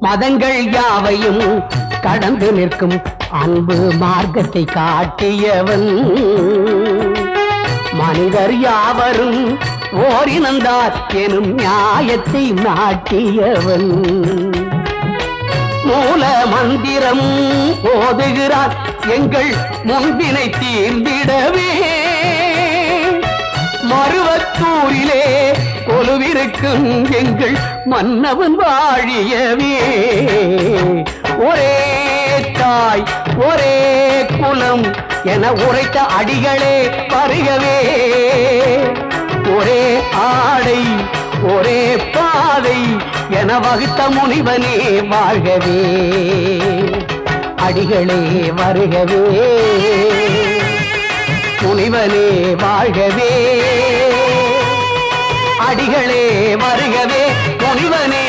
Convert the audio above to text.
மதங்கள் யாவையும் கடந்து நிற்கும் அன்பு மார்க்கத்தை காட்டியவன் மனிதர் யாவரும் ஓரினந்தார் எனும் நியாயத்தை நாட்டியவன் மூல மந்திரம் ஓதுகிறார் எங்கள் முன்பினை தீர்ந்திடவே மருவத்தூரிலே கொலுவிருக்கும் எங்கள் மன்னவன் வாழியவே ஒரே தாய் ஒரே குலம் என உரைத்த அடிகளே வருகவே ஒரே ஆடை ஒரே பாதை என வகுத்த முனிவனே வாழ்கவே அடிகளே வருகவே முனிவனே வாழ்கவே அடிகளே வருகவே முனிவனே